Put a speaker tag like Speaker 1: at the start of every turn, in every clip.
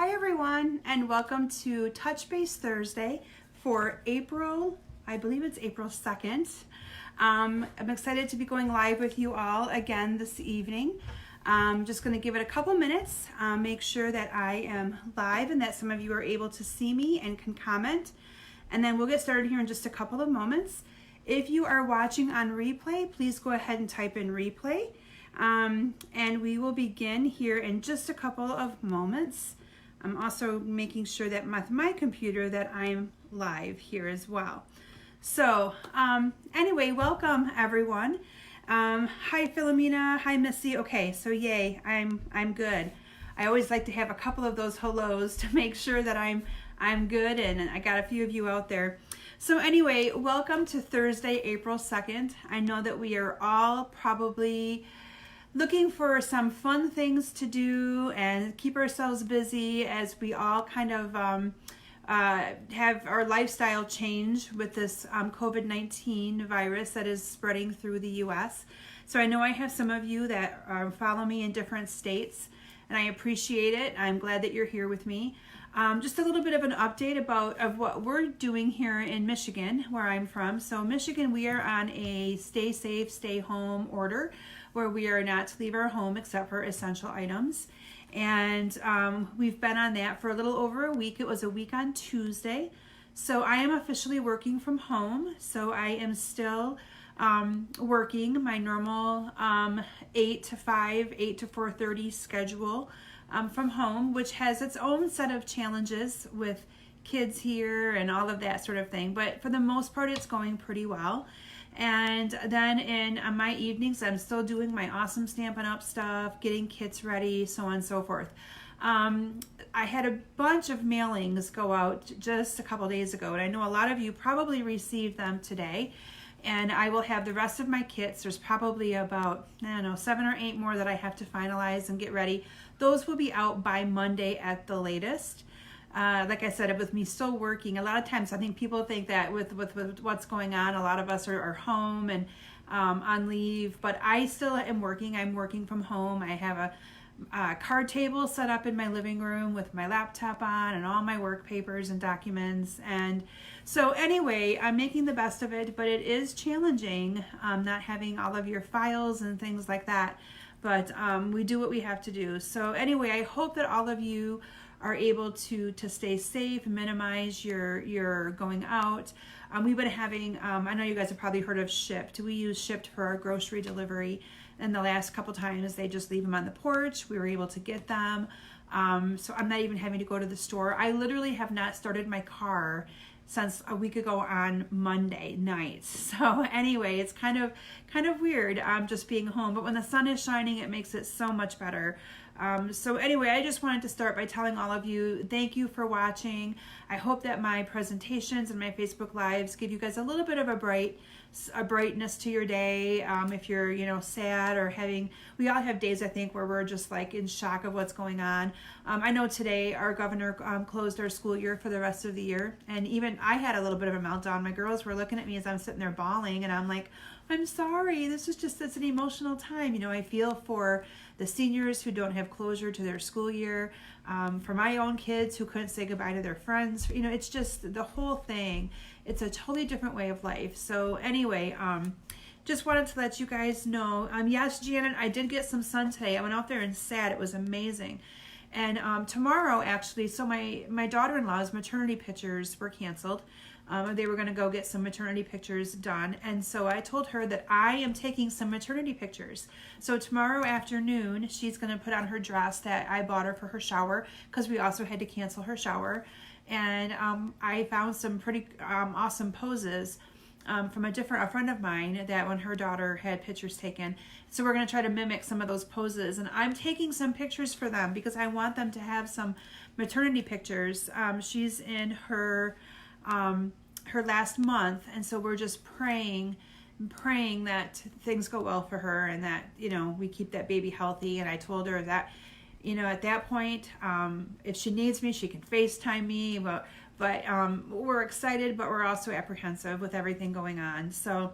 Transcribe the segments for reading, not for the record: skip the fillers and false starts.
Speaker 1: Hi everyone, and welcome to Touch Base Thursday for April, I believe it's April 2nd. I'm excited to be going live with you all again this evening. I'm just going to give it a couple minutes, make sure that I am live and that some of you are able to see me and can comment. And then we'll get started here in just a couple of moments. If you are watching on replay, please go ahead and type in replay. And we will begin here in just a couple of moments. I'm also making sure that with my computer that I'm live here as well. So anyway, welcome everyone. Hi Philomena, hi Missy. Okay, so yay, I'm good. I always like to have a couple of those hellos to make sure that I'm good, and I got a few of you out there. So anyway, welcome to Thursday, April 2nd. I know that we are all probably looking for some fun things to do and keep ourselves busy as we all kind of have our lifestyle change with this COVID-19 virus that is spreading through the U.S. So I know I have some of you that follow me in different states, and I appreciate it. I'm glad that you're here with me. Just a little bit of an update of what we're doing here in Michigan, where I'm from. So Michigan, we are on a stay safe, stay home order, where we are not to leave our home except for essential items. And we've been on that for a little over a week. It was a week on Tuesday. So I am officially working from home. So I am still working my normal 8 to 5, 8 to 4:30 schedule from home, which has its own set of challenges with kids here and all of that sort of thing. But for the most part, it's going pretty well. And then in my evenings, I'm still doing my awesome Stampin' Up stuff, getting kits ready, so on and so forth. I had a bunch of mailings go out just a couple days ago, and I know a lot of you probably received them today. And I will have the rest of my kits. There's probably about, 7 or 8 more that I have to finalize and get ready. Those will be out by Monday at the latest. Like I said, with me still working, a lot of times I think people think that with what's going on, a lot of us are home and on leave, but I still am working. I'm working from home. I have a card table set up in my living room with my laptop on and all my work papers and documents. And so anyway, I'm making the best of it, but it is challenging not having all of your files and things like that. But we do what we have to do. So anyway, I hope that all of you are able to stay safe, minimize your going out. We've been having, I know you guys have probably heard of Shipt. We use Shipt for our grocery delivery, and the last couple times they just leave them on the porch. We were able to get them. So I'm not even having to go to the store. I literally have not started my car since a week ago on Monday night. So anyway, it's kind of weird just being home, but when the sun is shining, it makes it so much better. So anyway, I just wanted to start by telling all of you, thank you for watching. I hope that my presentations and my Facebook Lives give you guys a little bit of a brightness to your day. If you're, sad or we all have days, I think, where we're just like in shock of what's going on. I know today our governor closed our school year for the rest of the year. And even I had a little bit of a meltdown. My girls were looking at me as I'm sitting there bawling, and I'm like, I'm sorry, it's an emotional time. I feel for the seniors who don't have closure to their school year, for my own kids who couldn't say goodbye to their friends. It's just the whole thing. It's a totally different way of life. So anyway, just wanted to let you guys know. Yes, Janet, I did get some sun today. I went out there and sat. It was amazing. And tomorrow, actually, so my daughter-in-law's maternity pictures were canceled. They were going to go get some maternity pictures done. And so I told her that I am taking some maternity pictures. So tomorrow afternoon, she's going to put on her dress that I bought her for her shower, because we also had to cancel her shower. And I found some pretty awesome poses from a friend of mine that when her daughter had pictures taken. So we're going to try to mimic some of those poses. And I'm taking some pictures for them because I want them to have some maternity pictures. She's in her last month, and so we're just praying that things go well for her and that we keep that baby healthy. And I told her that at that point, if she needs me, she can FaceTime me. But we're excited, but we're also apprehensive with everything going on. So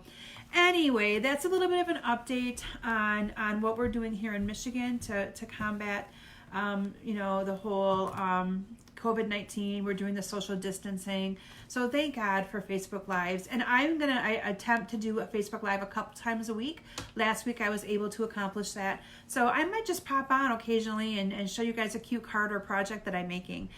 Speaker 1: anyway, that's a little bit of an update on what we're doing here in Michigan to combat you know, the whole COVID-19, we're doing the social distancing. So thank God for Facebook Lives. And I'm going to attempt to do a Facebook Live a couple times a week. Last week I was able to accomplish that. So I might just pop on occasionally and show you guys a cute card or project that I'm making.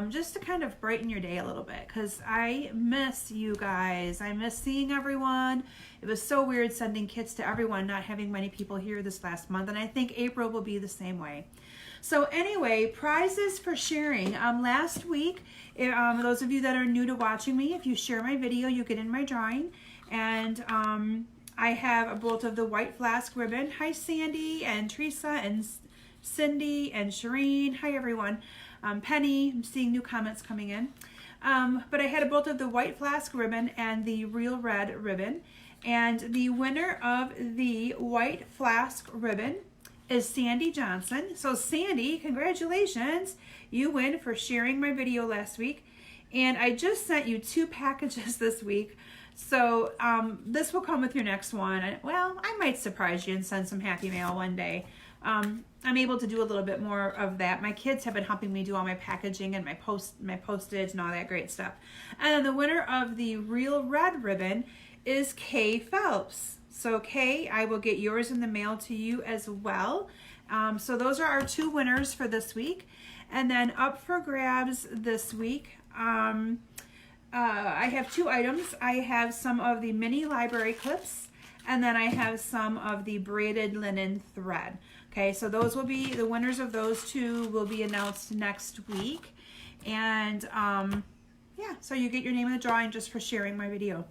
Speaker 1: Just to kind of brighten your day a little bit, because I miss you guys. I miss seeing everyone. It was so weird sending kits to everyone, not having many people here this last month, and I think April will be the same way. So anyway, prizes for sharing. Last week, those of you that are new to watching me, if you share my video, you get in my drawing. And I have a bolt of the white flask ribbon. Hi, Sandy and Teresa and Cindy and Shireen. Hi, everyone. Penny, I'm seeing new comments coming in. But I had a bolt of the white flask ribbon and the real red ribbon. And the winner of the white flask ribbon is Sandy Johnson. So Sandy, congratulations. You win for sharing my video last week. And I just sent you 2 packages this week. So this will come with your next one. Well, I might surprise you and send some happy mail one day. I'm able to do a little bit more of that. My kids have been helping me do all my packaging and my postage and all that great stuff. And then the winner of the real red ribbon is Kay Phelps. So Kay, I will get yours in the mail to you as well. So those are our 2 winners for this week. And then up for grabs this week, I have 2 items. I have some of the mini library clips, and then I have some of the braided linen thread. Okay, so those will be, the winners of those 2 will be announced next week. And yeah, so you get your name in the drawing just for sharing my video.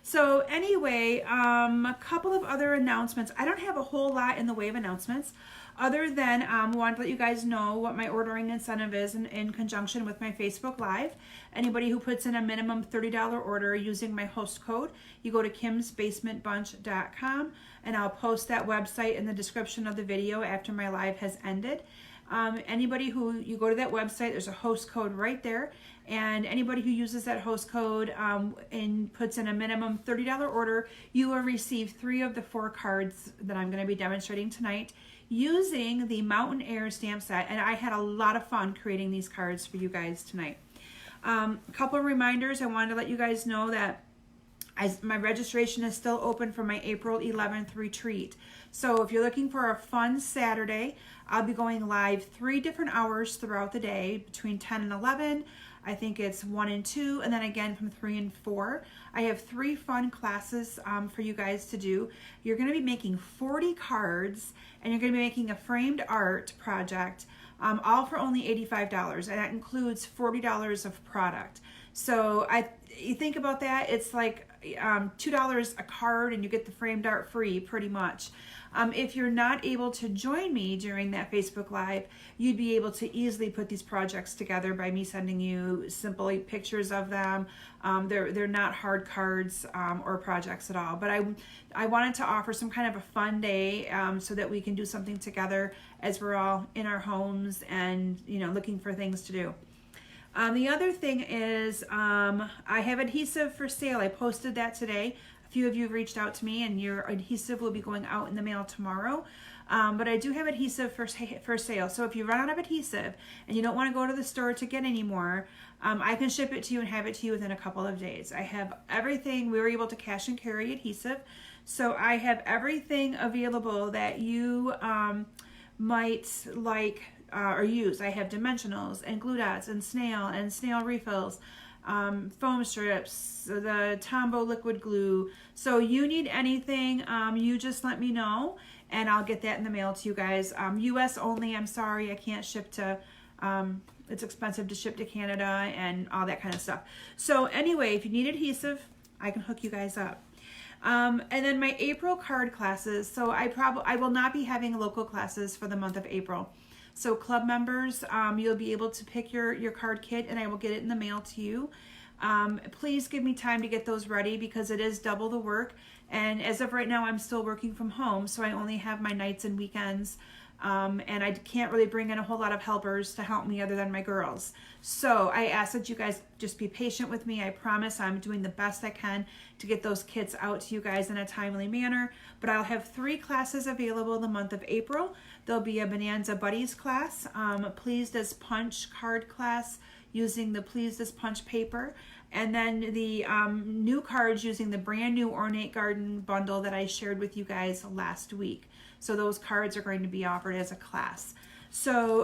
Speaker 1: So anyway, a couple of other announcements. I don't have a whole lot in the way of announcements other than want to let you guys know what my ordering incentive is in conjunction with my Facebook Live. Anybody who puts in a minimum $30 order using my host code, you go to kimsbasementbunch.com, and I'll post that website in the description of the video after my live has ended. Anybody who, you go to that website, there's a host code right there, and anybody who uses that host code and puts in a minimum $30 order, you will receive 3 of the 4 cards that I'm going to be demonstrating tonight using the Mountain Air stamp set. And I had a lot of fun creating these cards for you guys tonight. A couple of reminders. I wanted to let you guys know that my registration is still open for my April 11th retreat. So if you're looking for a fun Saturday, I'll be going live 3 different hours throughout the day between 10 and 11. I think it's 1 and 2, and then again from 3 and 4. I have 3 fun classes for you guys to do. You're going to be making 40 cards, and you're going to be making a framed art project, all for only $85, and that includes $40 of product. So you think about that, it's like $2 a card, and you get the framed art free pretty much. If you're not able to join me during that Facebook Live, you'd be able to easily put these projects together by me sending you simply pictures of them. They're not hard cards or projects at all. But I wanted to offer some kind of a fun day so that we can do something together as we're all in our homes and looking for things to do. The other thing is I have adhesive for sale. I posted that today. A few of you have reached out to me, and your adhesive will be going out in the mail tomorrow. But I do have adhesive for sale. So if you run out of adhesive and you don't want to go to the store to get any more, I can ship it to you and have it to you within a couple of days. I have everything. We were able to cash and carry adhesive. So I have everything available that you might like or use. I have dimensionals and glue dots and snail refills, foam strips, the Tombow liquid glue. So you need anything, you just let me know and I'll get that in the mail to you guys. US only, I'm sorry, I can't ship to, it's expensive to ship to Canada and all that kind of stuff. So anyway, if you need adhesive, I can hook you guys up. And then my April card classes. So I will not be having local classes for the month of April. So club members, you'll be able to pick your card kit and I will get it in the mail to you. Please give me time to get those ready because it is double the work. And as of right now, I'm still working from home, so I only have my nights and weekends. And I can't really bring in a whole lot of helpers to help me other than my girls. So I ask that you guys just be patient with me. I promise I'm doing the best I can to get those kits out to you guys in a timely manner. But I'll have 3 classes available the month of April. There'll be a Bonanza Buddies class, Pleased as Punch card class using the Pleased as Punch paper, and then the new cards using the brand new Ornate Garden bundle that I shared with you guys last week. So those cards are going to be offered as a class. So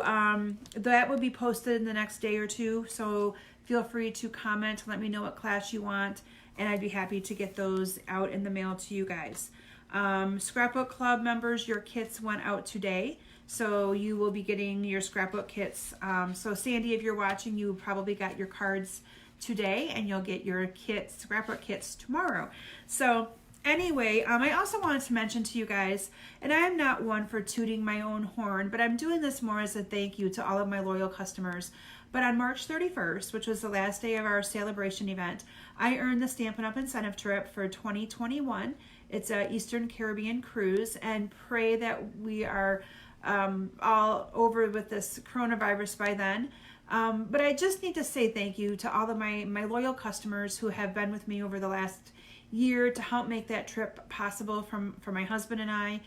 Speaker 1: that will be posted in the next day or two. So feel free to comment, let me know what class you want, and I'd be happy to get those out in the mail to you guys. Scrapbook Club members, your kits went out today. So you will be getting your scrapbook kits. So Sandy, if you're watching, you probably got your cards today, and you'll get your kits, scrapbook kits, tomorrow. So anyway, I also wanted to mention to you guys, and I am not one for tooting my own horn, but I'm doing this more as a thank you to all of my loyal customers. But on March 31st, which was the last day of our celebration event, I earned the Stampin' Up! Incentive trip for 2021. It's an Eastern Caribbean cruise, and pray that we are all over with this coronavirus by then. But I just need to say thank you to all of my loyal customers who have been with me over the last year to help make that trip possible for my husband and I.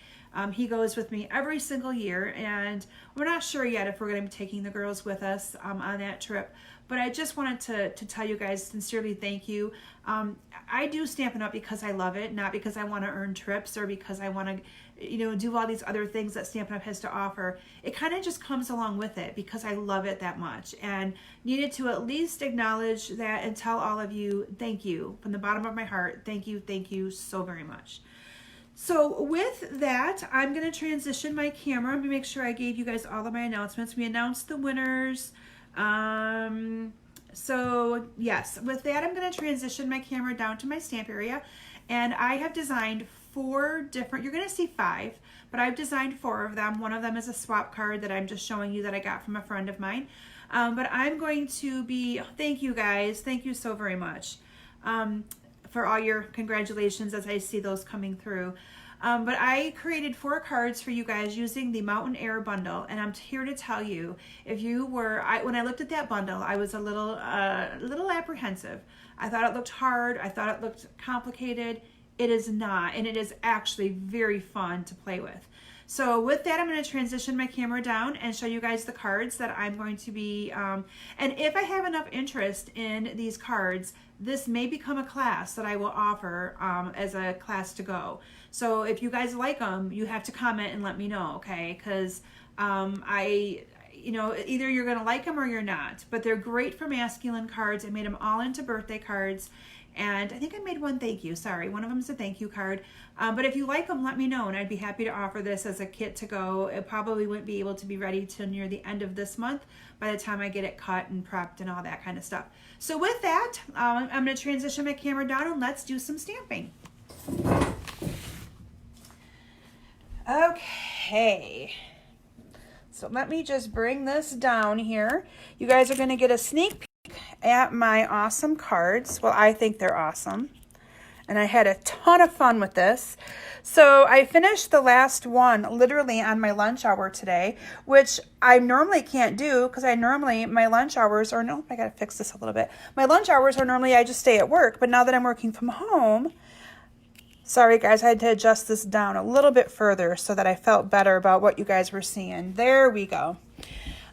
Speaker 1: He goes with me every single year, and we're not sure yet if we're going to be taking the girls with us on that trip. But I just wanted to tell you guys sincerely thank you. I do Stampin' Up! Because I love it, not because I want to earn trips or because I want to, do all these other things that Stampin' Up! Has to offer. It kind of just comes along with it because I love it that much, and needed to at least acknowledge that and tell all of you thank you from the bottom of my heart. Thank you so very much. So with that, I'm going to transition my camera to make sure I gave you guys all of my announcements. We announced the winners. So yes, with that, I'm going to transition my camera down to my stamp area, and I have designed 4 different, you're going to see 5, but I've designed 4 of them. One of them is a swap card that I'm just showing you that I got from a friend of mine. But I'm going to be, thank you guys. Thank you so very much for all your congratulations as I see those coming through. But I created 4 cards for you guys using the Mountain Air bundle, and I'm here to tell you, if you were, when I looked at that bundle, I was a little apprehensive. I thought it looked hard. I thought it looked complicated. It is not, and it is actually very fun to play with. So with that, I'm going to transition my camera down and show you guys the cards that I'm going to be, and if I have enough interest in these cards, this may become a class that I will offer as a class to go. So if you guys like them, you have to comment and let me know, okay? Because either you're going to like them or you're not. But they're great for masculine cards. I made them all into birthday cards. And I think I made one thank you. Sorry, one of them is a thank you card. But if you like them, let me know, and I'd be happy to offer this as a kit to go. It probably wouldn't be able to be ready till near the end of this month by the time I get it cut and prepped and all that kind of stuff. So with that, I'm going to transition my camera down and let's do some stamping. Okay. So let me just bring this down here. You guys are going to get a sneak peek at my awesome cards. Well, I think they're awesome. And I had a ton of fun with this. So I finished the last one literally on my lunch hour today, which I normally can't do because my lunch hours are, no, I got to fix this a little bit. My lunch hours are normally I just stay at work, but now that I'm working from home, sorry guys, I had to adjust this down a little bit further so that I felt better about what you guys were seeing. There we go.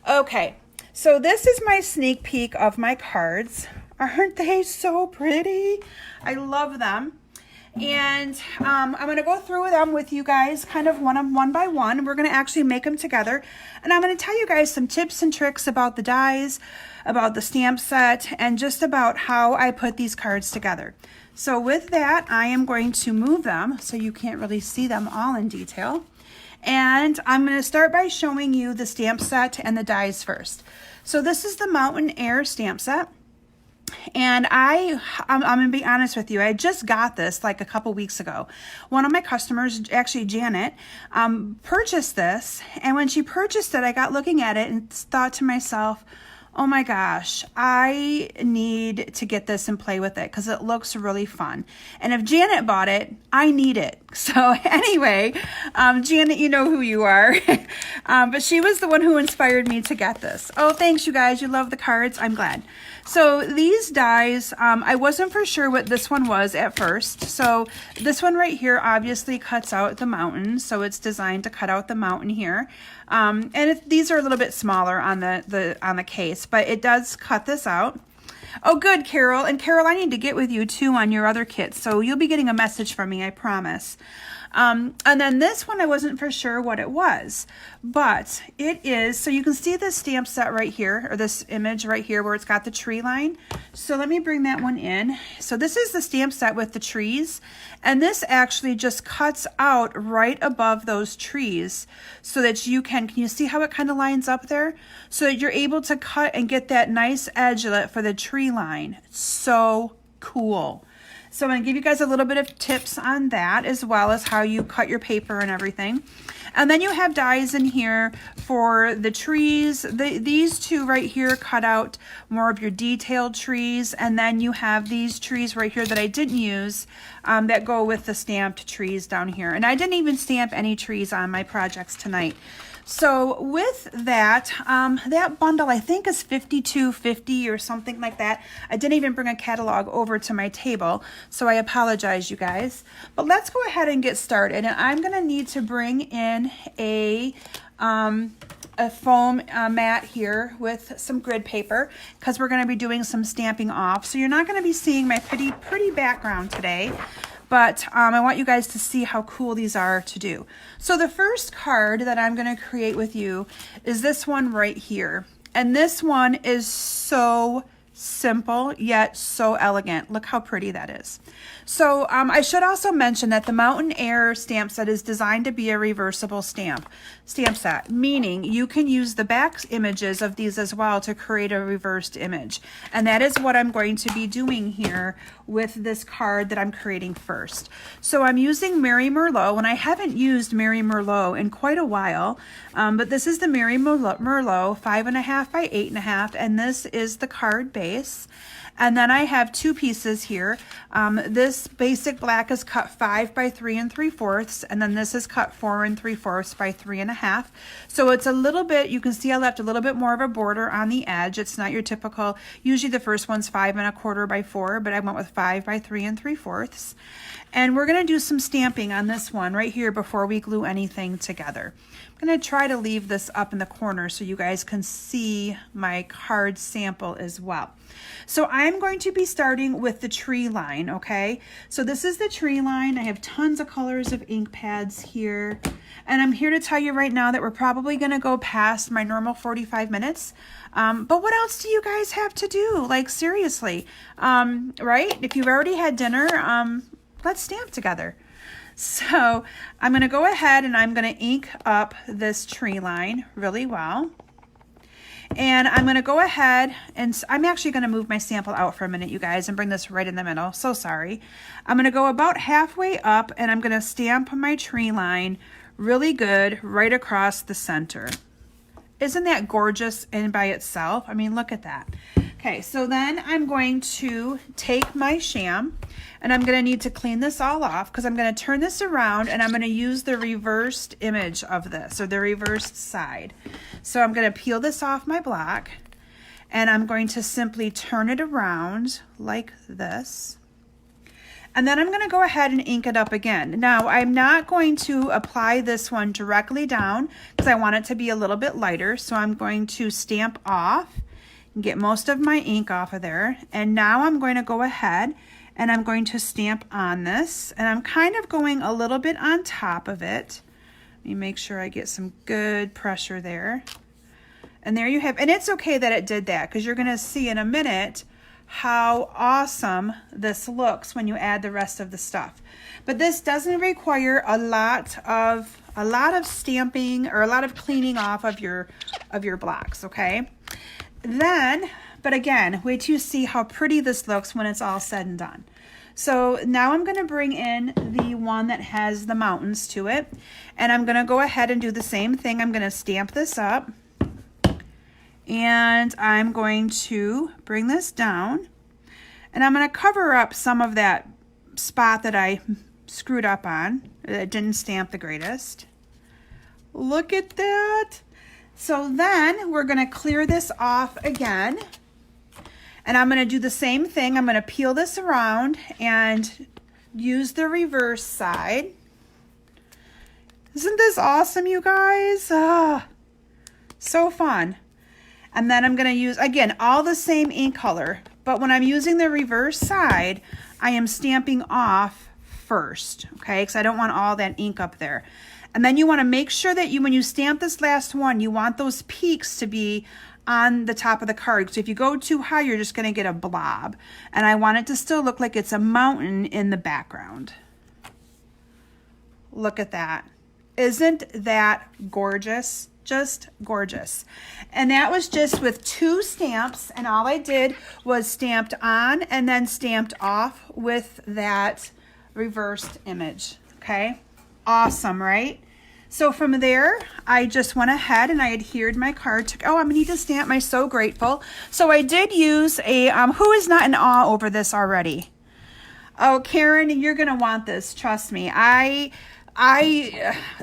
Speaker 1: Okay, so this is my sneak peek of my cards. Aren't they so pretty? I love them. And I'm going to go through them with you guys kind of one by one. We're going to actually make them together. And I'm going to tell you guys some tips and tricks about the dies, about the stamp set, and just about how I put these cards together. So with that, I am going to move them so you can't really see them all in detail. And I'm going to start by showing you the stamp set and the dies first. So this is the Mountain Air stamp set. And I'm going to be honest with you, I just got this like a couple weeks ago. One of my customers, actually Janet, purchased this. And when she purchased it, I got looking at it and thought to myself, oh my gosh, I need to get this and play with it because it looks really fun. And if Janet bought it, I need it So anyway, Janet, you know who you are. But she was the one who inspired me to get this. Oh, thanks, you guys. You love the cards. I'm glad. So these dies, I wasn't for sure what this one was at first. So this one right here obviously cuts out the mountain. So it's designed to cut out the mountain here. And these are a little bit smaller on the case, but it does cut this out. Oh, good, Carol. And Carol, I need to get with you too on your other kits. So you'll be getting a message from me, I promise. And then this one, I wasn't for sure what it was, but it is, so you can see this stamp set right here, or this image right here where it's got the tree line. So let me bring that one in. So this is the stamp set with the trees, and this actually just cuts out right above those trees so that can you see how it kind of lines up there? So that you're able to cut and get that nice edgelet for the tree line. So cool. So I'm going to give you guys a little bit of tips on that, as well as how you cut your paper and everything. And then you have dies in here for the trees. These two right here cut out more of your detailed trees. And then you have these trees right here that I didn't use that go with the stamped trees down here. And I didn't even stamp any trees on my projects tonight. So with that, that bundle I think is $52.50 or something like that. I didn't even bring a catalog over to my table, so I apologize, you guys. But let's go ahead and get started. And I'm going to need to bring in a foam mat here with some grid paper because we're going to be doing some stamping off. So you're not going to be seeing my pretty background today. But I want you guys to see how cool these are to do. So the first card that I'm going to create with you is this one right here. And this one is so simple, yet so elegant. Look how pretty that is. So I should also mention that the Mountain Air stamp set is designed to be a reversible stamp set, meaning you can use the back images of these as well to create a reversed image. And that is what I'm going to be doing here with this card that I'm creating first. So I'm using Mary Merlot, and I haven't used Mary Merlot in quite a while, but this is the Mary Merlot 5.5 by 8.5, and this is the card base. And then I have two pieces here. This basic black is cut 5 by 3 3/4, and then this is cut 4 3/4 by 3.5. So it's a little bit, you can see I left a little bit more of a border on the edge. It's not your typical, usually the first one's 5 1/4 by 4, but I went with 5 by 3 3/4. And we're gonna do some stamping on this one right here before we glue anything together. I'm gonna try to leave this up in the corner so you guys can see my card sample as well. So I'm going to be starting with the tree line, okay? So this is the tree line. I have tons of colors of ink pads here. And I'm here to tell you right now that we're probably gonna go past my normal 45 minutes. But what else do you guys have to do? Like seriously, right? If you've already had dinner, let's stamp together. So I'm going to go ahead and I'm going to ink up this tree line really well. And I'm going to go ahead and I'm actually going to move my sample out for a minute, you guys, and bring this right in the middle. So sorry. I'm going to go about halfway up and I'm going to stamp my tree line really good right across the center. Isn't that gorgeous in by itself? I mean, look at that. Okay, so then I'm going to take my sham and I'm going to need to clean this all off because I'm going to turn this around and I'm going to use the reversed image of this, or the reversed side. So I'm going to peel this off my block and I'm going to simply turn it around like this. And then I'm going to go ahead and ink it up again. Now, I'm not going to apply this one directly down because I want it to be a little bit lighter. So I'm going to stamp off and get most of my ink off of there. And now I'm going to go ahead and I'm going to stamp on this. And I'm kind of going a little bit on top of it. Let me make sure I get some good pressure there. And there you have, and it's okay that it did that because you're going to see in a minute how awesome this looks when you add the rest of the stuff. But this doesn't require a lot of stamping or a lot of cleaning off of your blocks, okay? Then, but again, wait till you see how pretty this looks when it's all said and done. So now I'm going to bring in the one that has the mountains to it, and I'm going to go ahead and do the same thing. I'm going to stamp this up. And I'm going to bring this down and I'm going to cover up some of that spot that I screwed up on. It didn't stamp the greatest. Look at that. So then we're gonna clear this off again. And I'm gonna do the same thing. I'm gonna peel this around and use the reverse side. Isn't this awesome, you guys? Ah, so fun. And then I'm gonna use, again, all the same ink color, but when I'm using the reverse side, I am stamping off first, okay? Because I don't want all that ink up there. And then you wanna make sure that when you stamp this last one, you want those peaks to be on the top of the card. So if you go too high, you're just gonna get a blob. And I want it to still look like it's a mountain in the background. Look at that. Isn't that gorgeous? Just gorgeous. And that was just with 2 stamps, and all I did was stamped on and then stamped off with that reversed image, okay? Awesome, right? So from there, I just went ahead and I adhered my card to, oh, I'm gonna need to stamp my So Grateful. So I did use a, who is not in awe over this already? Oh, Karen, you're gonna want this, trust me. I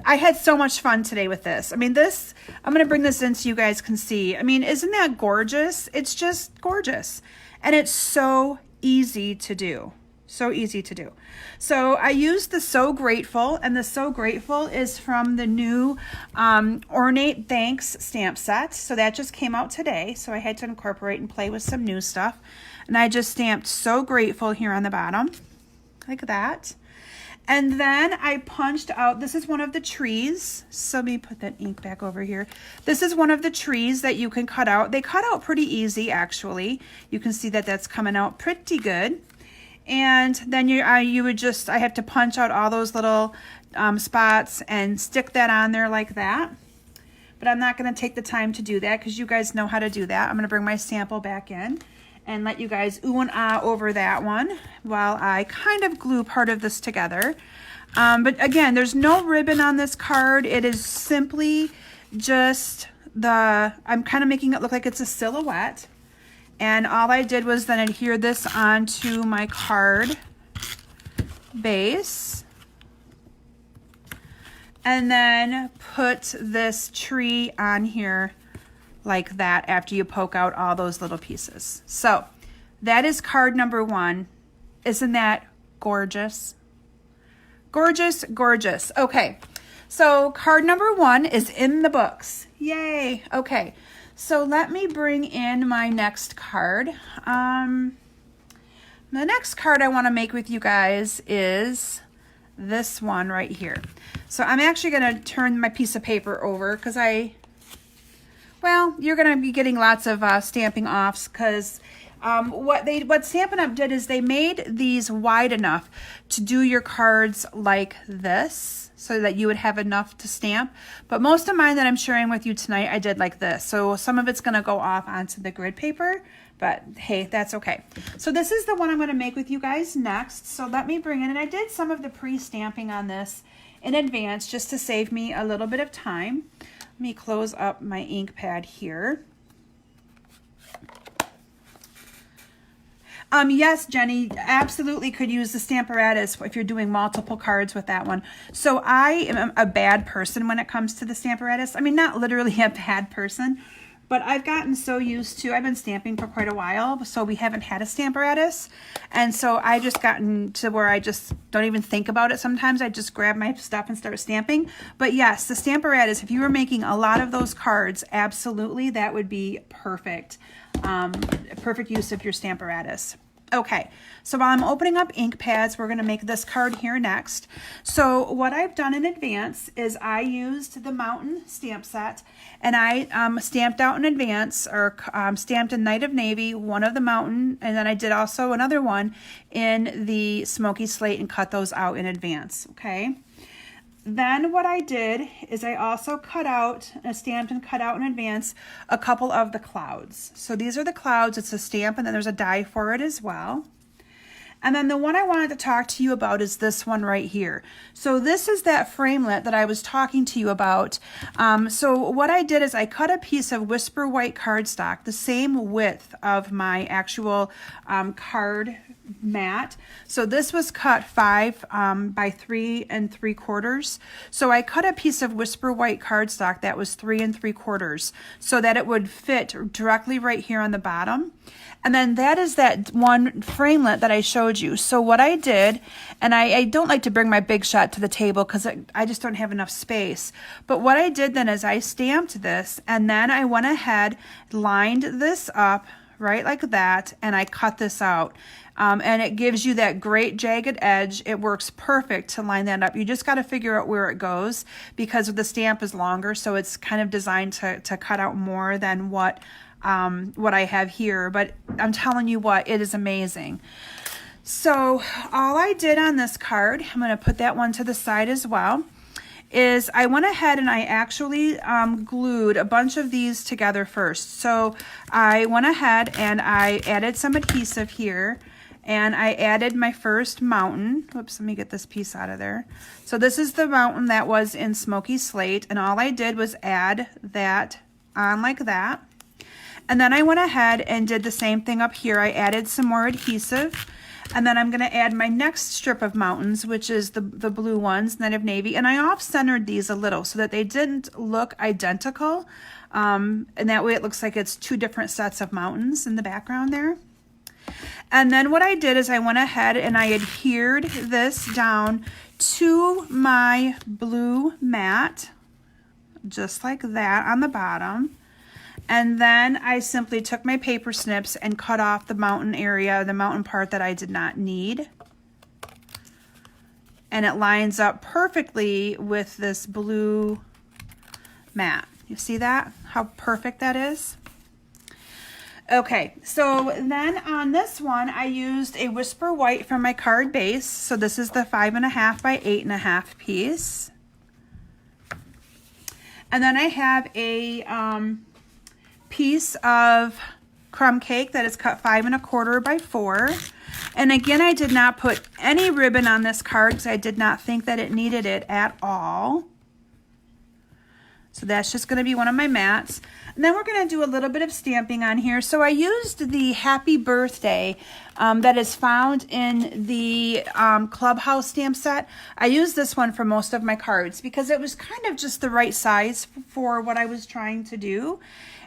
Speaker 1: had so much fun today with this. I mean, this, I'm going to bring this in so you guys can see. I mean, isn't that gorgeous? It's just gorgeous. And it's so easy to do. So easy to do. So I used the So Grateful, and the So Grateful is from the new Ornate Thanks stamp set. So that just came out today. So I had to incorporate and play with some new stuff. And I just stamped So Grateful here on the bottom, like that. And then I punched out, this is one of the trees. So let me put that ink back over here. This is one of the trees that you can cut out. They cut out pretty easy, actually. You can see that that's coming out pretty good. And then you would just, I have to punch out all those little spots and stick that on there like that. But I'm not gonna take the time to do that because you guys know how to do that. I'm gonna bring my sample back in and let you guys ooh and ah over that one while I kind of glue part of this together. But again, there's no ribbon on this card. It is simply just I'm kind of making it look like it's a silhouette. And all I did was then adhere this onto my card base. And then put this tree on here like that after you poke out all those little pieces. So that is card number 1. Isn't that gorgeous? Gorgeous, gorgeous. Okay, so card number 1 is in the books. Yay. Okay, so let me bring in my next card. The next card I want to make with you guys is this one right here. So I'm actually going to turn my piece of paper over because well, you're going to be getting lots of stamping offs because what Stampin' Up! Did is they made these wide enough to do your cards like this so that you would have enough to stamp. But most of mine that I'm sharing with you tonight, I did like this. So some of it's going to go off onto the grid paper, but hey, that's okay. So this is the one I'm going to make with you guys next. So let me bring in, and I did some of the pre-stamping on this in advance just to save me a little bit of time. Let me close up my ink pad here. Yes, Jenny, absolutely could use the Stamparatus if you're doing multiple cards with that one. So I am a bad person when it comes to the Stamparatus. I mean, not literally a bad person, but I've gotten so used to, I've been stamping for quite a while, so we haven't had a Stamparatus. And so I just gotten to where I just don't even think about it sometimes. I just grab my stuff and start stamping. But yes, the Stamparatus, if you were making a lot of those cards, absolutely, that would be perfect. Perfect use of your Stamparatus. Okay, so while I'm opening up ink pads, we're going to make this card here next. So what I've done in advance is I used the Mountain stamp set, and I stamped out in advance, or stamped a Night of Navy, one of the Mountain, and then I did also another one in the Smoky Slate and cut those out in advance, okay? Then what I did is I also stamped and cut out in advance a couple of the clouds. So these are the clouds. It's a stamp and then there's a die for it as well. And then the one I wanted to talk to you about is this one right here. So this is that framelit that I was talking to you about. So what I did is I cut a piece of Whisper White cardstock, the same width of my actual card mat. So this was cut 5 by 3 3/4. So I cut a piece of Whisper White cardstock that was 3 3/4 so that it would fit directly right here on the bottom. And then that is that one framelit that I showed you. So what I did, and I don't like to bring my Big Shot to the table because I just don't have enough space. But what I did then is I stamped this, and then I went ahead, lined this up right like that, and I cut this out. And it gives you that great jagged edge. It works perfect to line that up. You just got to figure out where it goes because the stamp is longer, so it's kind of designed to cut out more than what I have here. But I'm telling you what, it is amazing. So all I did on this card, I'm going to put that one to the side as well, is I went ahead and I actually glued a bunch of these together first. So I went ahead and I added some adhesive here, and I added my first mountain. Whoops, let me get this piece out of there. So this is the mountain that was in Smoky Slate, and all I did was add that on like that. And then I went ahead and did the same thing up here. I added some more adhesive. And then I'm going to add my next strip of mountains, which is the blue ones, Night of Navy. And I off-centered these a little so that they didn't look identical. And that way it looks like it's 2 different sets of mountains in the background there. And then what I did is I went ahead and I adhered this down to my blue mat, just like that on the bottom. And then I simply took my paper snips and cut off the mountain area, the mountain part that I did not need. And it lines up perfectly with this blue mat. You see that? How perfect that is? Okay, so then on this one, I used a Whisper White from my card base. So this is the 5.5 by 8.5 piece. And then I have a piece of crumb cake that is cut 5 1/4 by 4. And again, I did not put any ribbon on this card because I did not think that it needed it at all. So that's just going to be one of my mats. And then we're going to do a little bit of stamping on here. So I used the Happy Birthday that is found in the Clubhouse stamp set. I used this one for most of my cards because it was kind of just the right size for what I was trying to do.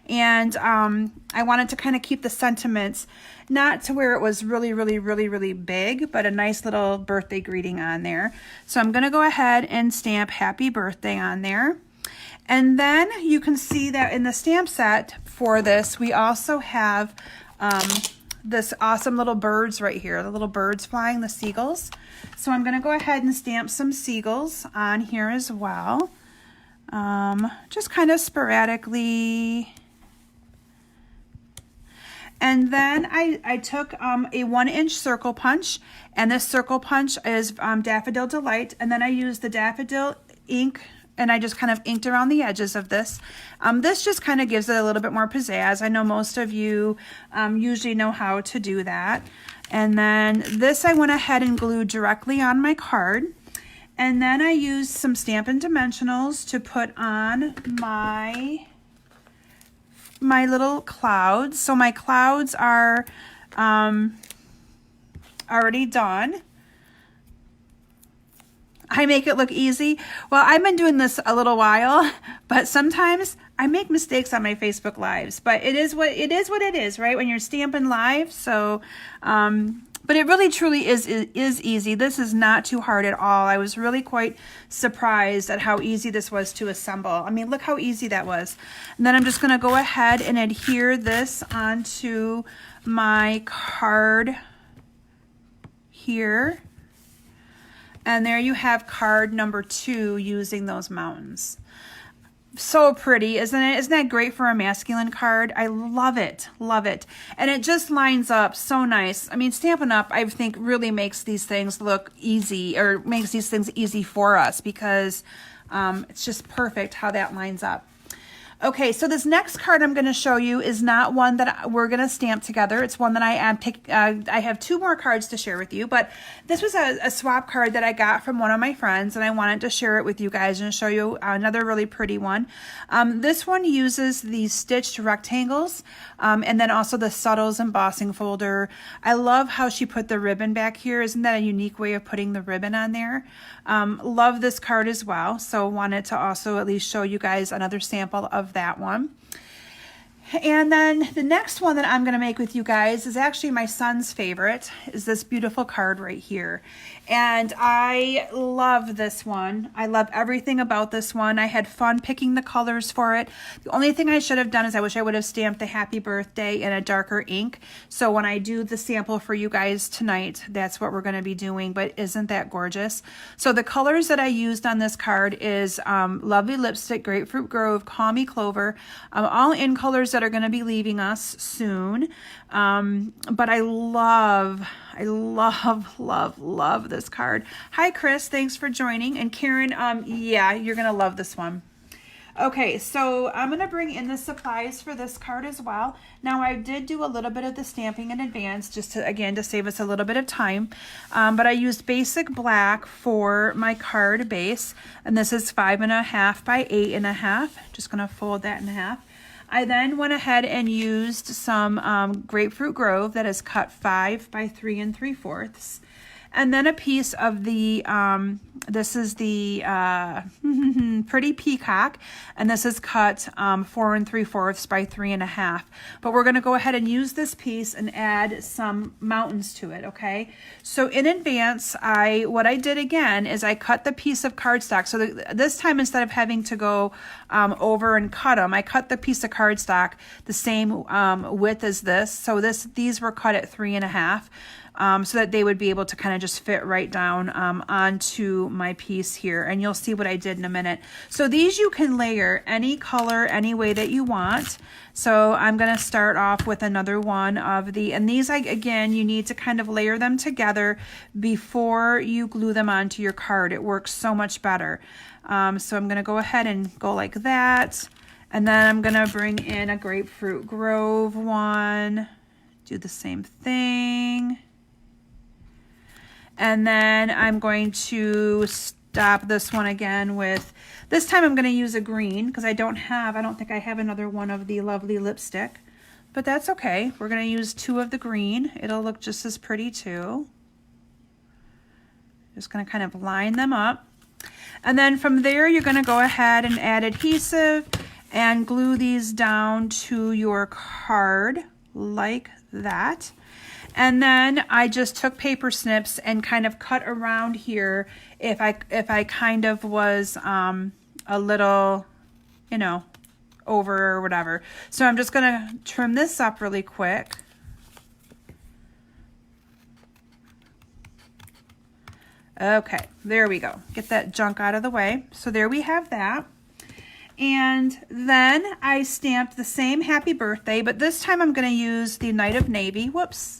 Speaker 1: And I wanted to kind of keep the sentiments, not to where it was really, really, really, really big, but a nice little birthday greeting on there. So I'm going to go ahead and stamp Happy Birthday on there. And then you can see that in the stamp set for this, we also have this awesome little birds right here, the little birds flying, the seagulls. So I'm going to go ahead and stamp some seagulls on here as well. Just kind of sporadically. And then I took a 1-inch circle punch, and this circle punch is Daffodil Delight, and then I used the Daffodil ink, and I just kind of inked around the edges of this. This just kind of gives it a little bit more pizzazz. I know most of you usually know how to do that. And then this I went ahead and glued directly on my card. And then I used some Stampin' Dimensionals to put on my little clouds. So my clouds are already done. I make it look easy. Well, I've been doing this a little while, but sometimes I make mistakes on my Facebook Lives. But it is what it is, right? When you're stamping live. So, but it really truly is easy. This is not too hard at all. I was really quite surprised at how easy this was to assemble. I mean, look how easy that was. And then I'm just going to go ahead and adhere this onto my card here. And there you have card number 2 using those mountains. So pretty, isn't it? Isn't that great for a masculine card? I love it, love it. And it just lines up so nice. I mean, Stampin' Up, I think, really makes these things look easy, or makes these things easy for us, because it's just perfect how that lines up. Okay, so this next card I'm going to show you is not one that we're going to stamp together. It's one that I am I have two more cards to share with you, but this was a swap card that I got from one of my friends, and I wanted to share it with you guys and show you another really pretty one. This one uses the stitched rectangles and then also the Subtles embossing folder. I love how she put the ribbon back here. Isn't that a unique way of putting the ribbon on there? Love this card as well, so wanted to also at least show you guys another sample of that one. And then the next one that I'm going to make with you guys is actually my son's favorite, is this beautiful card right here. And I love this one. I love everything about this one. I had fun picking the colors for it. The only thing I should have done is I wish I would have stamped the happy birthday in a darker ink. So when I do the sample for you guys tonight, that's what we're going to be doing. But isn't that gorgeous? So the colors that I used on this card is Lovely Lipstick, Grapefruit Grove, Call Me Clover, all in colors that are going to be leaving us soon. But I love this card. Hi Chris, thanks for joining. And Karen, yeah, you're gonna love this one. Okay, so I'm gonna bring in the supplies for this card as well. Now I did do a little bit of the stamping in advance just to, again, to save us a little bit of time. But I used basic black for my card base, and this is 5.5 by 8.5. Just gonna fold that in half. I then went ahead and used some Grapefruit Grove that is cut 5 by 3 3/4. And then a piece of the, this is the Pretty Peacock, and this is cut 4 3/4 by 3.5. But we're going to go ahead and use this piece and add some mountains to it, okay? So in advance, what I did again is I cut the piece of cardstock. So this time, instead of having to go over and cut them, I cut the piece of cardstock the same width as this. So these were cut at 3.5. So that they would be able to kind of just fit right down onto my piece here. And you'll see what I did in a minute. So these you can layer any color, any way that you want. So I'm going to start off with another one of and these, again, you need to kind of layer them together before you glue them onto your card. It works so much better. So I'm going to go ahead and go like that. And then I'm going to bring in a Grapefruit Grove one. Do the same thing. And then I'm going to stop this one again with, this time I'm going to use a green because I don't think I have another one of the Lovely Lipstick, but that's okay. We're going to use 2 of the green. It'll look just as pretty too. Just going to kind of line them up. And then from there, you're going to go ahead and add adhesive and glue these down to your card like that. And then I just took paper snips and kind of cut around here if I kind of was a little, you know, over or whatever. So I'm just going to trim this up really quick. Okay, there we go. Get that junk out of the way. So there we have that. And then I stamped the same happy birthday, but this time I'm going to use the Night of Navy. Whoops.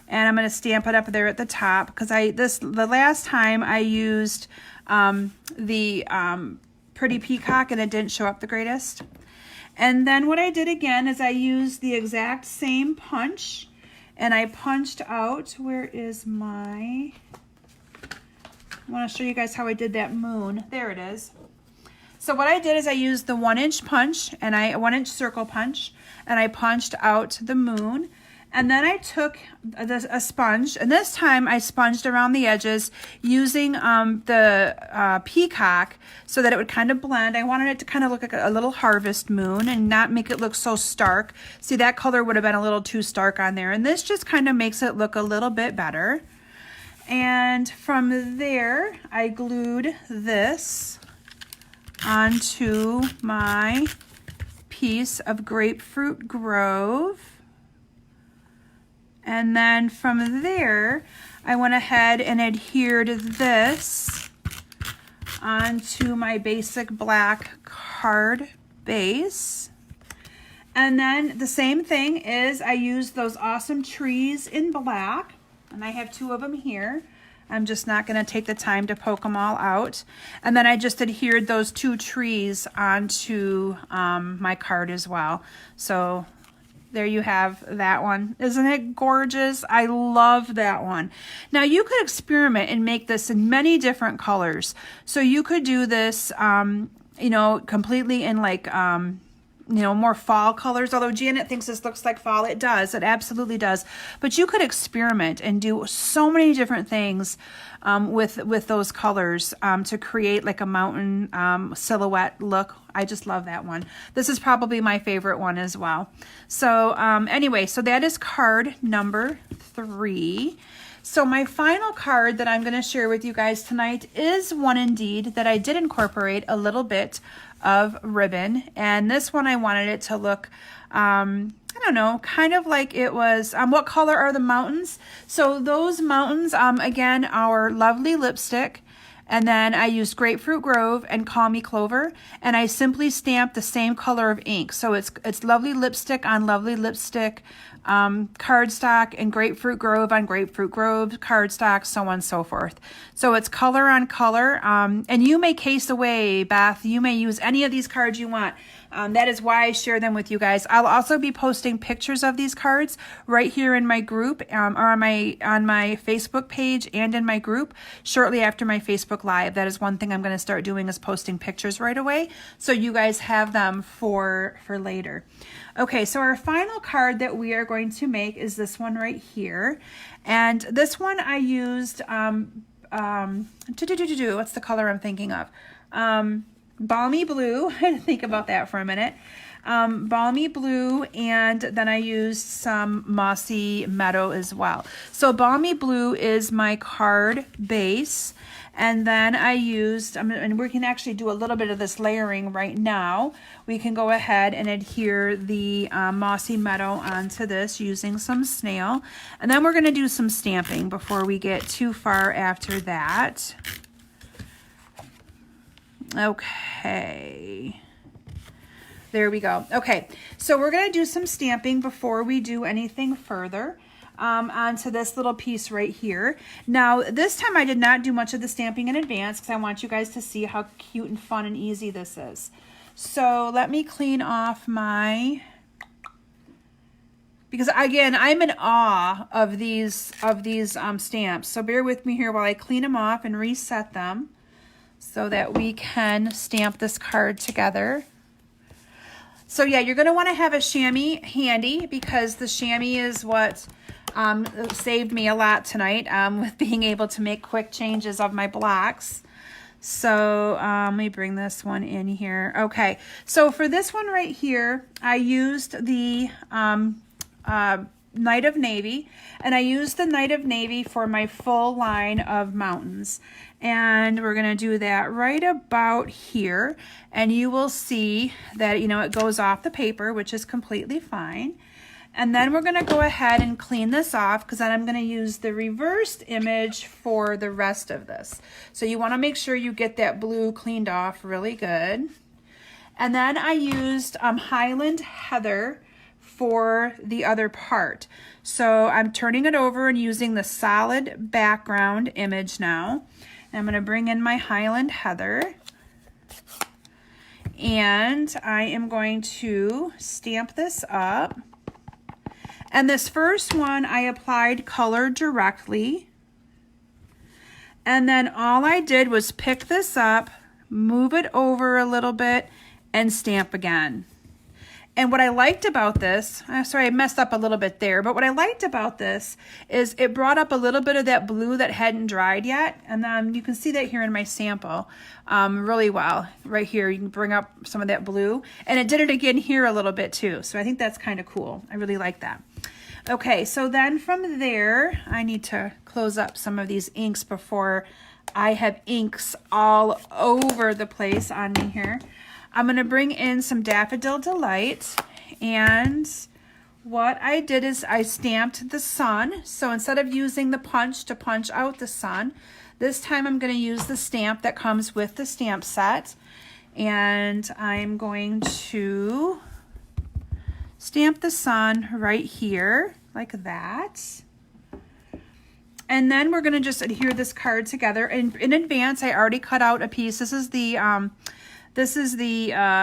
Speaker 1: And I'm going to stamp it up there at the top because the last time I used the Pretty Peacock and it didn't show up the greatest. And then what I did again is I used the exact same punch and I punched out, where is my, I want to show you guys how I did that moon. There it is. So what I did is I used the 1-inch punch and 1-inch circle punch, and I punched out the moon. And then I took a sponge, and this time I sponged around the edges using the peacock so that it would kind of blend. I wanted it to kind of look like a little harvest moon and not make it look so stark. See, that color would have been a little too stark on there, and this just kind of makes it look a little bit better. And from there, I glued this onto my piece of Grapefruit Grove. And then from there, I went ahead and adhered this onto my basic black card base. And then the same thing is I used those awesome trees in black, and I have 2 of them here. I'm just not going to take the time to poke them all out. And then I just adhered those 2 trees onto my card as well. So there you have that one. Isn't it gorgeous? I love that one. Now you could experiment and make this in many different colors. So you could do this, you know, completely in like, you know, more fall colors. Although Janet thinks this looks like fall, it does. It absolutely does. But you could experiment and do so many different things with those colors to create like a mountain silhouette look. I just love that one. This is probably my favorite one as well. So anyway, so that is card number 3. So my final card that I'm going to share with you guys tonight is one indeed that I did incorporate a little bit of ribbon, and this one I wanted it to look I don't know, kind of like it was what color are the mountains? So those mountains again, our lovely lipstick, and then I used Grapefruit Grove and Call Me Clover, and I simply stamped the same color of ink. So it's lovely lipstick on lovely lipstick, cardstock, and Grapefruit Grove on Grapefruit Grove cardstock, so on and so forth. So it's color on color, and you may case away, Beth. You may use any of these cards you want. That is why I share them with you guys. I'll also be posting pictures of these cards right here in my group, or on my Facebook page and in my group shortly after my Facebook Live. That is one thing I'm going to start doing, is posting pictures right away, so you guys have them for later. Okay, so our final card that we are going to make is this one right here, and this one I used what's the color I'm thinking of? Balmy Blue. I had to think about that for a minute. Balmy Blue, and then I used some Mossy Meadow as well. So Balmy Blue is my card base, and then I used, and we can actually do a little bit of this layering right now. We can go ahead and adhere the Mossy Meadow onto this using some snail, and then we're going to do some stamping before we get too far after that. Okay, there we go. Okay, so we're going to do some stamping before we do anything further onto this little piece right here. Now, this time I did not do much of the stamping in advance because I want you guys to see how cute and fun and easy this is. So let me clean off my, because again, I'm in awe of these stamps. So bear with me here while I clean them off and reset them, so that we can stamp this card together. So yeah, you're going to want to have a chamois handy, because the chamois is what saved me a lot tonight with being able to make quick changes of my blocks. So let me bring this one in here. Okay, so for this one right here, I used the Night of Navy, and I used the Night of Navy for my full line of mountains. And we're going to do that right about here, and you will see that, you know, it goes off the paper, which is completely fine. And then we're going to go ahead and clean this off, because then I'm going to use the reversed image for the rest of this. So you want to make sure you get that blue cleaned off really good. And then I used Highland Heather for the other part. So I'm turning it over and using the solid background image now. I'm going to bring in my Highland Heather, and I am going to stamp this up. And this first one I applied color directly, and then all I did was pick this up, move it over a little bit, and stamp again. And what I liked about this, sorry I messed up a little bit there, but what I liked about this is it brought up a little bit of that blue that hadn't dried yet. And then you can see that here in my sample really well. Right here, you can bring up some of that blue. And it did it again here a little bit too. So I think that's kind of cool. I really like that. Okay, so then from there, I need to close up some of these inks before I have inks all over the place on me here. I'm going to bring in some Daffodil Delight, and what I did is I stamped the sun. So instead of using the punch to punch out the sun, this time I'm going to use the stamp that comes with the stamp set, and I'm going to stamp the sun right here like that. And then we're going to just adhere this card together. And in advance, I already cut out a piece. This is the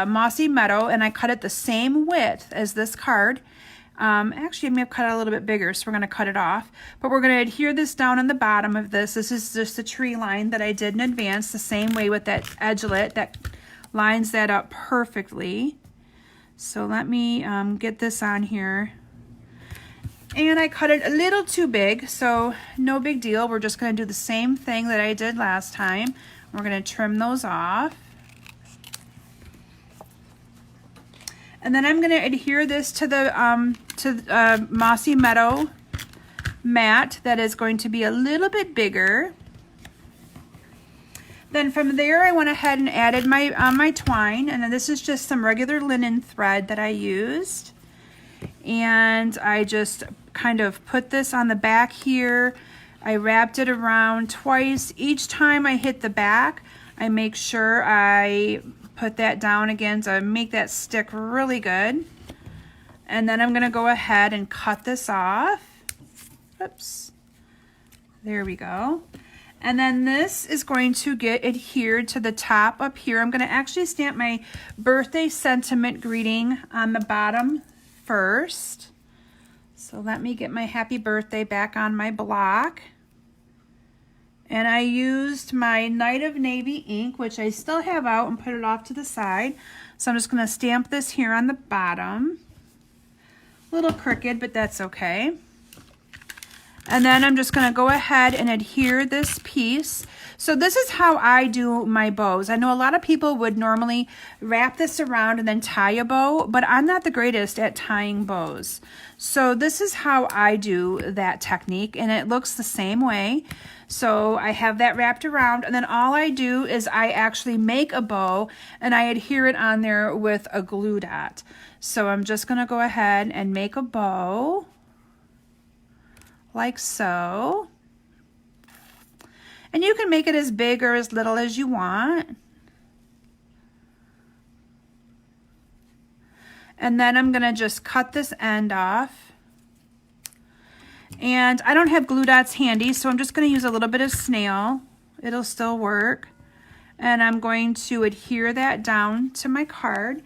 Speaker 1: Mossy Meadow, and I cut it the same width as this card. Actually, I may have cut it a little bit bigger, so we're going to cut it off. But we're going to adhere this down on the bottom of this. This is just the tree line that I did in advance, the same way with that edgelet that lines that up perfectly. So let me get this on here. And I cut it a little too big, so no big deal. We're just going to do the same thing that I did last time. We're going to trim those off. And then I'm going to adhere this to the Mossy Meadow mat that is going to be a little bit bigger. Then from there, I went ahead and added my twine, and then this is just some regular linen thread that I used. And I just kind of put this on the back here. I wrapped it around twice. Each time I hit the back, I make sure I put that down again to make that stick really good. And then I'm going to go ahead and cut this off. Oops. There we go. And then this is going to get adhered to the top up here. I'm going to actually stamp my birthday sentiment greeting on the bottom first. So let me get my happy birthday back on my block. And I used my Night of Navy ink, which I still have out, and put it off to the side. So I'm just going to stamp this here on the bottom. A little crooked, but that's okay. And then I'm just going to go ahead and adhere this piece. So this is how I do my bows. I know a lot of people would normally wrap this around and then tie a bow, but I'm not the greatest at tying bows. So this is how I do that technique, and it looks the same way. So I have that wrapped around, and then all I do is I actually make a bow and I adhere it on there with a glue dot. So I'm just going to go ahead and make a bow like so. And you can make it as big or as little as you want. And then I'm going to just cut this end off. And I don't have glue dots handy, so I'm just going to use a little bit of snail. It'll still work. And I'm going to adhere that down to my card.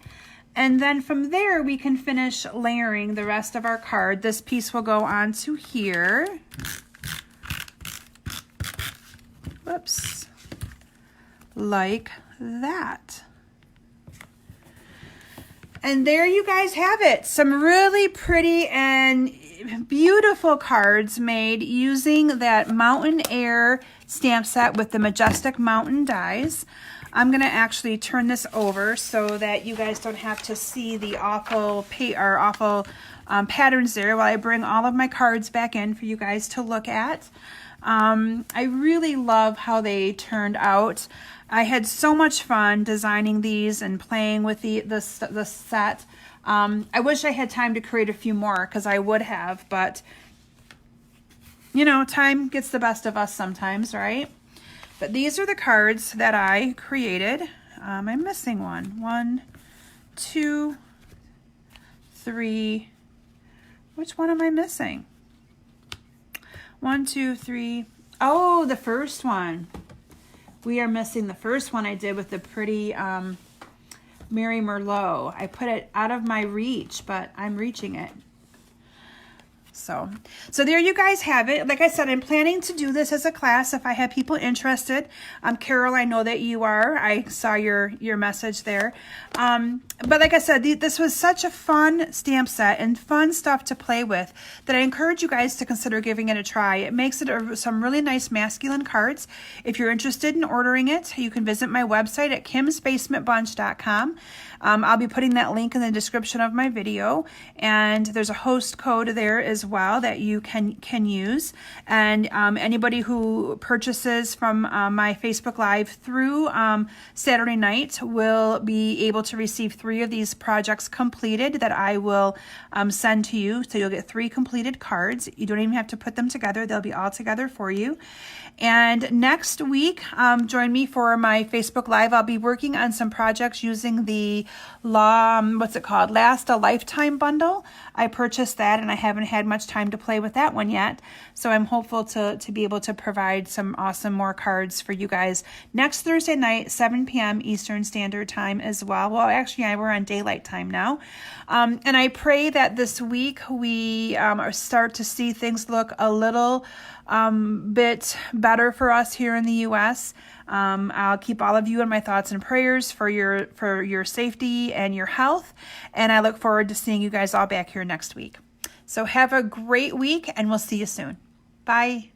Speaker 1: And then from there, we can finish layering the rest of our card. This piece will go onto here. Whoops. Like that. And there you guys have it. Some really pretty and beautiful cards made using that Mountain Air stamp set with the Majestic Mountain dies. I'm going to actually turn this over so that you guys don't have to see the awful patterns there while I bring all of my cards back in for you guys to look at. I really love how they turned out. I had so much fun designing these and playing with the set. I wish I had time to create a few more, because I would have, but you know, time gets the best of us sometimes, right? But these are the cards that I created. I'm missing one. 1, 2, 3. Which one am I missing? 1, 2, 3. Oh, the first one. We are missing the first one I did with the pretty Mary Merlot. I put it out of my reach, but I'm reaching it. So there you guys have it. Like I said, I'm planning to do this as a class if I have people interested. Carol, I know that you are. I saw your message there. But like I said, this was such a fun stamp set and fun stuff to play with that I encourage you guys to consider giving it a try. It makes it some really nice masculine cards. If you're interested in ordering it, you can visit my website at kimsbasementbunch.com. I'll be putting that link in the description of my video, and there's a host code there as well that you can use. And anybody who purchases from my Facebook Live through Saturday night will be able to receive 3 of these projects completed that I will send to you. So you'll get 3 completed cards. You don't even have to put them together. They'll be all together for you. And next week, join me for my Facebook Live. I'll be working on some projects using the Last a Lifetime bundle. I purchased that and I haven't had much much time to play with that one yet. So I'm hopeful to be able to provide some awesome more cards for you guys next Thursday night, 7 p.m. Eastern Standard Time as well. Well, actually, we're on daylight time now. And I pray that this week we start to see things look a little bit better for us here in the U.S. I'll keep all of you in my thoughts and prayers for your safety and your health. And I look forward to seeing you guys all back here next week. So have a great week, and we'll see you soon. Bye.